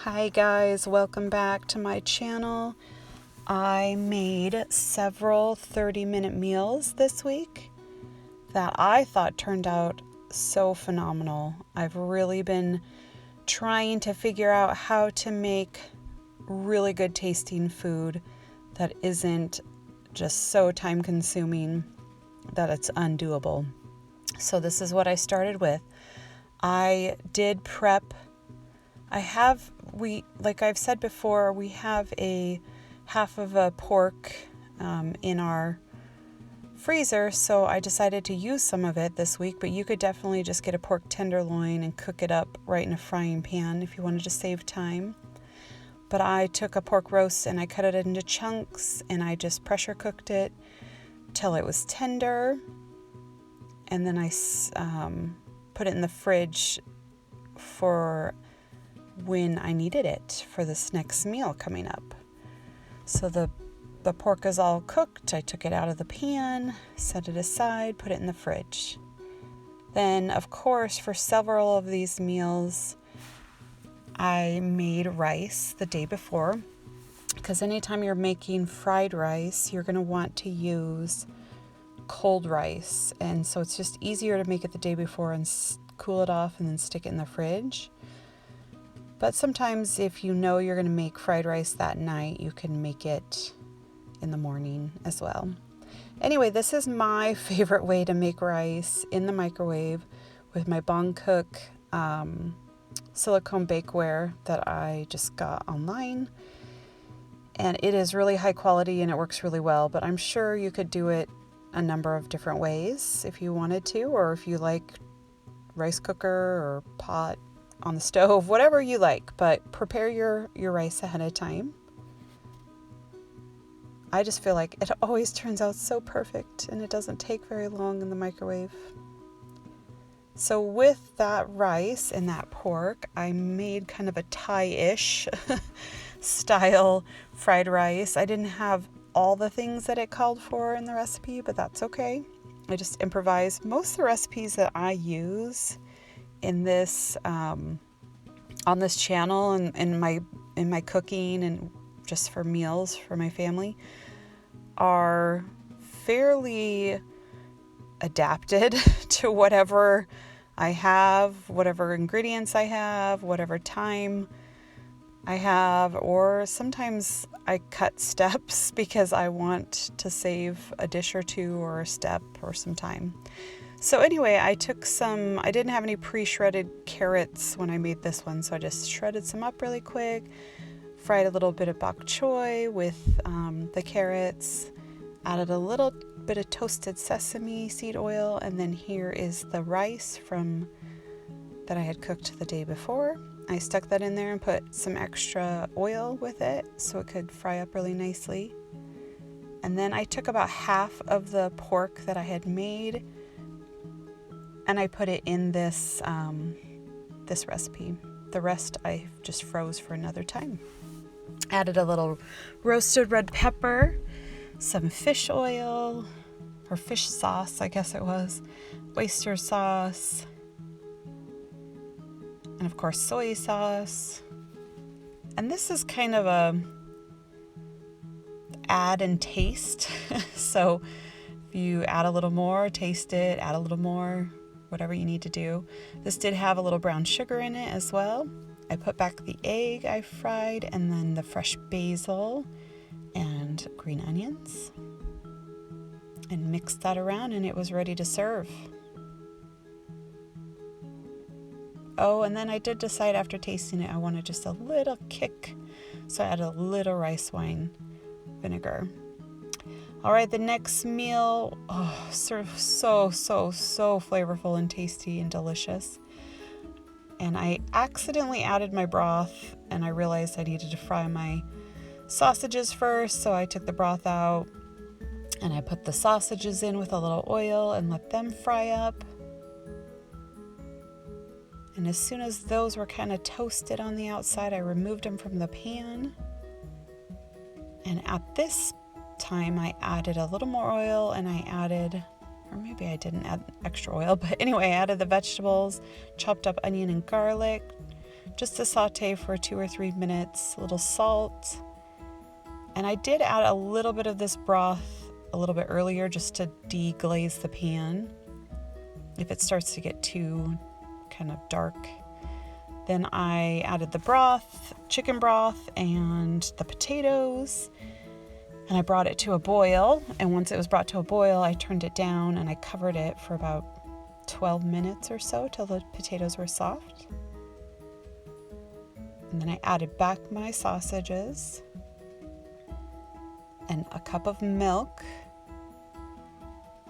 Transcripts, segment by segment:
Hi guys, welcome back to my channel. I made several 30-minute meals this week that I thought turned out so phenomenal. I've really been trying to figure out how to make really good tasting food that isn't just so time consuming that it's undoable. So this is what I started with. I did prep. Like I've said before, we have a half of a pork in our freezer, so I decided to use some of it this week, but you could definitely just get a pork tenderloin and cook it up right in a frying pan if you wanted to save time. But I took a pork roast and I cut it into chunks and I just pressure cooked it till it was tender, and then I put it in the fridge for when I needed it for this next meal coming up. So the pork is all cooked. I took it out of the pan, set it aside, put it in the fridge. Then, of course, for several of these meals, I made rice the day before, because anytime you're making fried rice, you're going to want to use cold rice. And so it's just easier to make it the day before and cool it off and then stick it in the fridge. But sometimes if you know you're going to make fried rice that night, you can make it in the morning as well. Anyway, this is my favorite way to make rice in the microwave with my Bangkok silicone bakeware that I just got online. And it is really high quality and it works really well, but I'm sure you could do it a number of different ways if you wanted to, or if you like rice cooker or pot on the stove, whatever you like, but prepare your rice ahead of time. I just feel like it always turns out so perfect and it doesn't take very long in the microwave. So with that rice and that pork, I made kind of a Thai-ish style fried rice. I didn't have all the things that it called for in the recipe, but that's okay. I just improvised. Most of the recipes that I use in this on this channel and in my cooking and just for meals for my family are fairly adapted to whatever I have, whatever ingredients I have, whatever time I have, or sometimes I cut steps because I want to save a dish or two or a step or some time. So anyway, I didn't have any pre-shredded carrots when I made this one, so I just shredded some up really quick, fried a little bit of bok choy with the carrots, added a little bit of toasted sesame seed oil, and then here is the rice that I had cooked the day before. I stuck that in there and put some extra oil with it so it could fry up really nicely. And then I took about half of the pork that I had made and I put it in this recipe. The rest I just froze for another time. Added a little roasted red pepper, some fish oil, or fish sauce, I guess it was, oyster sauce, and of course soy sauce. And this is kind of a add and taste. So if you add a little more, taste it, add a little more, whatever you need to do. This did have a little brown sugar in it as well. I put back the egg I fried and then the fresh basil and green onions and mixed that around and it was ready to serve. Oh, and then I did decide after tasting it I wanted just a little kick, so I added a little rice wine vinegar. All right, the next meal, sort of so flavorful and tasty and delicious. And I accidentally added my broth and I realized I needed to fry my sausages first, so I took the broth out and I put the sausages in with a little oil and let them fry up. And as soon as those were kind of toasted on the outside, I removed them from the pan. And at this time, I added a little more oil and I added, or maybe I didn't add extra oil, but anyway, I added the vegetables, chopped up onion and garlic, just to saute for 2 or 3 minutes, a little salt. And I did add a little bit of this broth a little bit earlier just to deglaze the pan. If it starts to get too kind of dark, then I added the broth, chicken broth, and the potatoes, and I brought it to a boil. And once it was brought to a boil, I turned it down and I covered it for about 12 minutes or so till the potatoes were soft. And then I added back my sausages and a cup of milk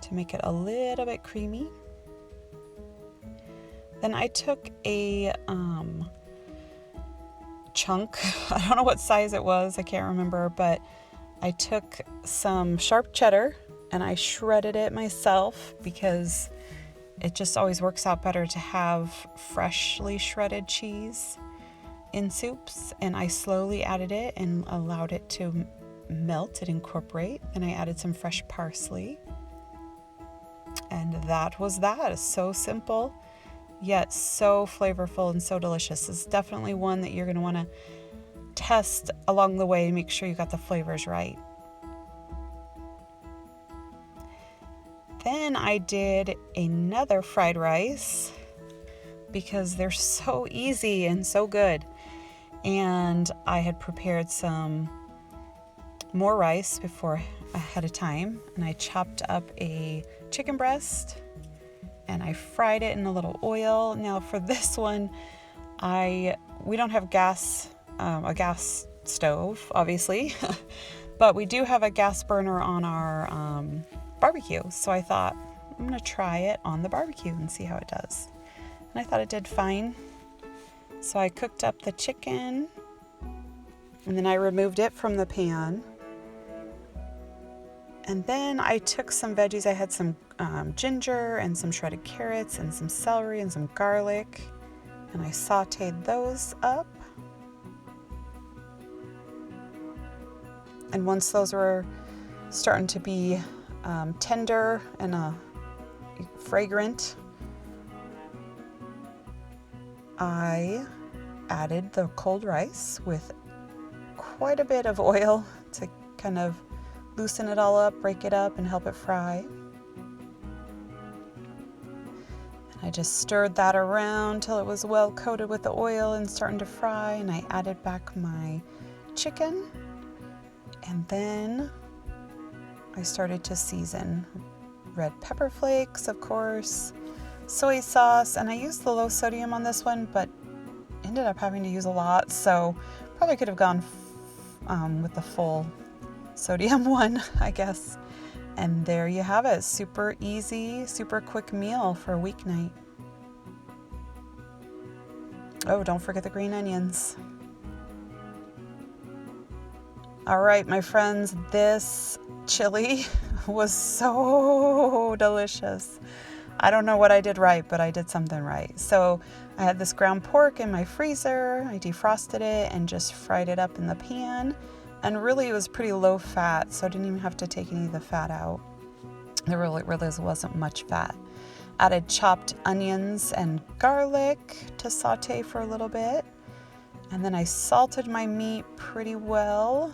to make it a little bit creamy. Then I took a chunk, I don't know what size it was, I can't remember, but I took some sharp cheddar and I shredded it myself because it just always works out better to have freshly shredded cheese in soups. And I slowly added it and allowed it to melt and incorporate. And I added some fresh parsley. And that was that. It's so simple, yet so flavorful and so delicious. It's definitely one that you're going to want to test along the way and make sure you got the flavors right. Then I did another fried rice because they're so easy and so good. And I had prepared some more rice before ahead of time, and I chopped up a chicken breast and I fried it in a little oil. Now for this one, we don't have a gas stove, obviously, but we do have a gas burner on our barbecue. So I thought I'm gonna try it on the barbecue and see how it does. And I thought it did fine. So I cooked up the chicken and then I removed it from the pan. And then I took some veggies. I had some ginger and some shredded carrots and some celery and some garlic, and I sauteed those up. And once those were starting to be tender and fragrant, I added the cold rice with quite a bit of oil to kind of loosen it all up, break it up, and help it fry. And I just stirred that around till it was well coated with the oil and starting to fry, and I added back my chicken, and then I started to season. Red pepper flakes, of course, soy sauce, and I used the low sodium on this one, but ended up having to use a lot, so probably could have gone with the full sodium one, I guess. And there you have it. Super easy, super quick meal for a weeknight. Oh, don't forget the green onions. All right, my friends, this chili was so delicious. I don't know what I did right, but I did something right. So I had this ground pork in my freezer. I defrosted it and just fried it up in the pan. And really it was pretty low fat, so I didn't even have to take any of the fat out. There really wasn't much fat. Added chopped onions and garlic to saute for a little bit. And then I salted my meat pretty well,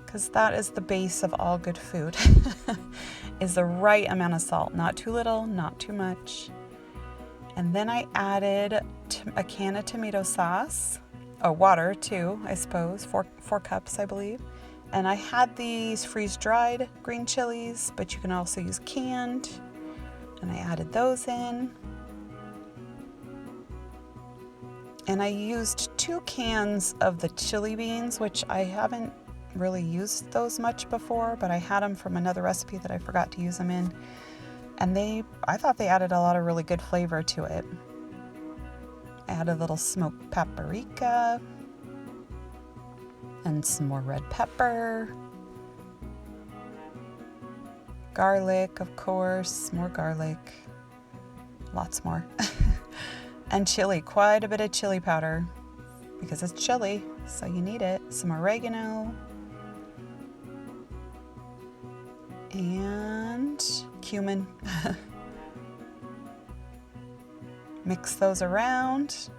because that is the base of all good food, is the right amount of salt. Not too little, not too much. And then I added a can of tomato sauce. Water too, I suppose, 4 cups, I believe. And I had these freeze-dried green chilies, but you can also use canned. And I added those in. And I used 2 cans of the chili beans, which I haven't really used those much before, but I had them from another recipe that I forgot to use them in. And I thought they added a lot of really good flavor to it. Add a little smoked paprika and some more red pepper, garlic, of course, more garlic, lots more, and chili, quite a bit of chili powder because it's chili, so you need it. Some oregano and cumin. Mix those around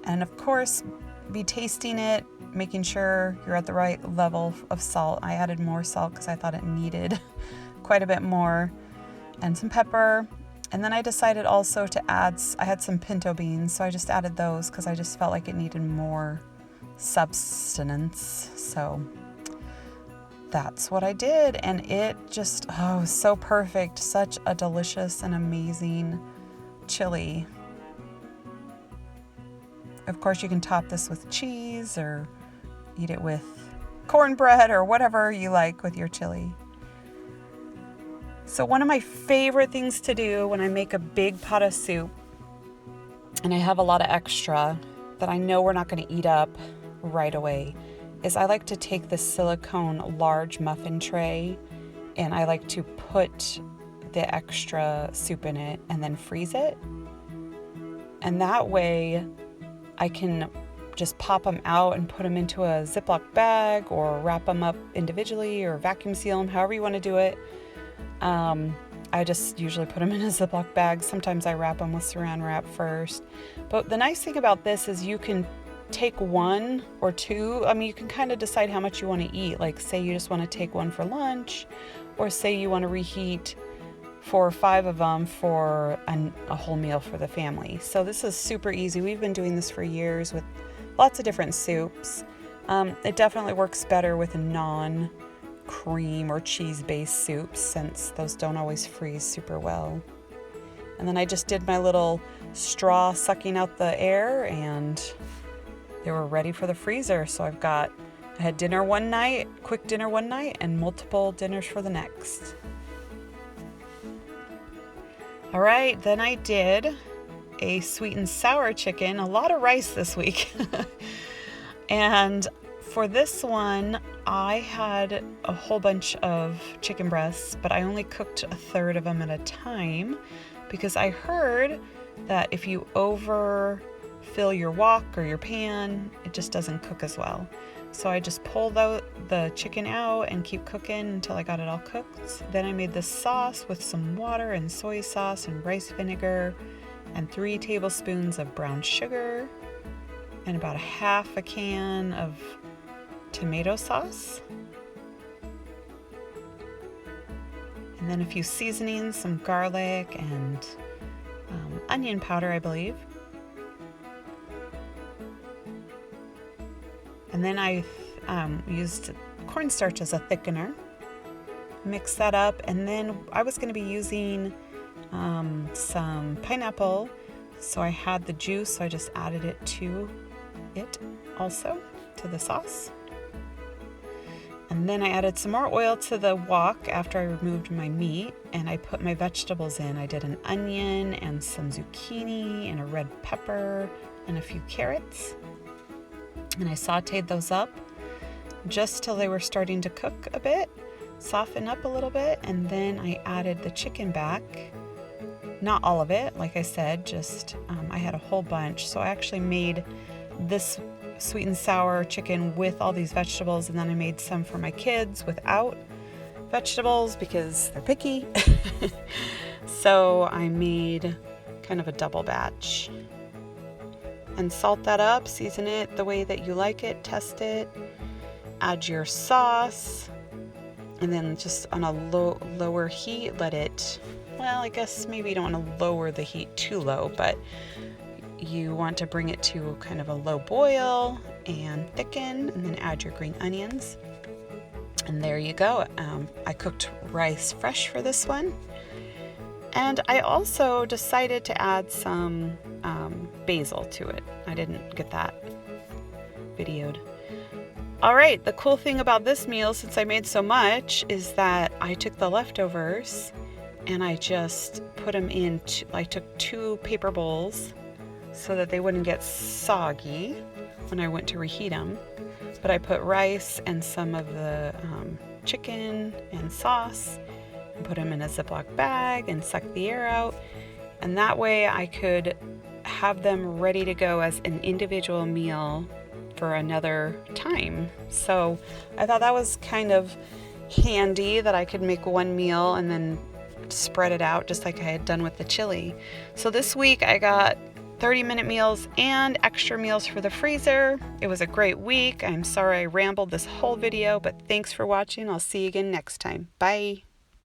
And of course, be tasting it, making sure you're at the right level of salt. I added more salt because I thought it needed quite a bit more, and some pepper. And then I decided also to add, I had some pinto beans, so I just added those because I just felt like it needed more substance. So that's what I did, and it just, oh, so perfect. Such a delicious and amazing chili. Of course, you can top this with cheese or eat it with cornbread or whatever you like with your chili. So one of my favorite things to do when I make a big pot of soup, and I have a lot of extra that I know we're not going to eat up right away, is I like to take the silicone large muffin tray and I like to put the extra soup in it and then freeze it. And that way I can just pop them out and put them into a Ziploc bag or wrap them up individually or vacuum seal them, however you want to do it. I just usually put them in a Ziploc bag. Sometimes I wrap them with saran wrap first. But the nice thing about this is you can take one or two. I mean, you can kind of decide how much you want to eat. Like, say you just want to take one for lunch, or say you want to reheat 4 or 5 of them for a whole meal for the family. So this is super easy. We've been doing this for years with lots of different soups. It definitely works better with non-cream or cheese-based soups since those don't always freeze super well. And then I just did my little straw sucking out the air, and they were ready for the freezer. So I had dinner one night, quick dinner one night, and multiple dinners for the next. All right, then I did a sweet and sour chicken, a lot of rice this week. And for this one, I had a whole bunch of chicken breasts, but I only cooked a third of them at a time because I heard that if you overfill your wok or your pan, it just doesn't cook as well. So I just pulled out the chicken out and keep cooking until I got it all cooked. Then I made this sauce with some water and soy sauce and rice vinegar and 3 tablespoons of brown sugar and about 1/2 a can of tomato sauce. And then a few seasonings, some garlic and onion powder, I believe. And then I used cornstarch as a thickener. Mix that up, and then I was going to be using some pineapple, so I had the juice, so I just added it to it also, to the sauce. And then I added some more oil to the wok after I removed my meat, and I put my vegetables in. I did an onion and some zucchini and a red pepper and a few carrots. And I sauteed those up just till they were starting to cook a bit, soften up a little bit, and then I added the chicken back. Not all of it, like I said, just I had a whole bunch. So I actually made this sweet and sour chicken with all these vegetables, and then I made some for my kids without vegetables because they're picky. So I made kind of a double batch. And salt that up, season it the way that you like it, test it, add your sauce, and then just on a lower heat, let it, well, I guess maybe you don't want to lower the heat too low, but you want to bring it to kind of a low boil and thicken, and then add your green onions. And there you go. I cooked rice fresh for this one. And I also decided to add some basil to it. I didn't get that videoed. All right, the cool thing about this meal, since I made so much, is that I took the leftovers and I just put them in, I took 2 paper bowls so that they wouldn't get soggy when I went to reheat them. But I put rice and some of the chicken and sauce and put them in a Ziploc bag and suck the air out. And that way I could have them ready to go as an individual meal for another time. So I thought that was kind of handy that I could make one meal and then spread it out just like I had done with the chili. So this week I got 30-minute meals and extra meals for the freezer. It was a great week. I'm sorry I rambled this whole video, but thanks for watching. I'll see you again next time. Bye.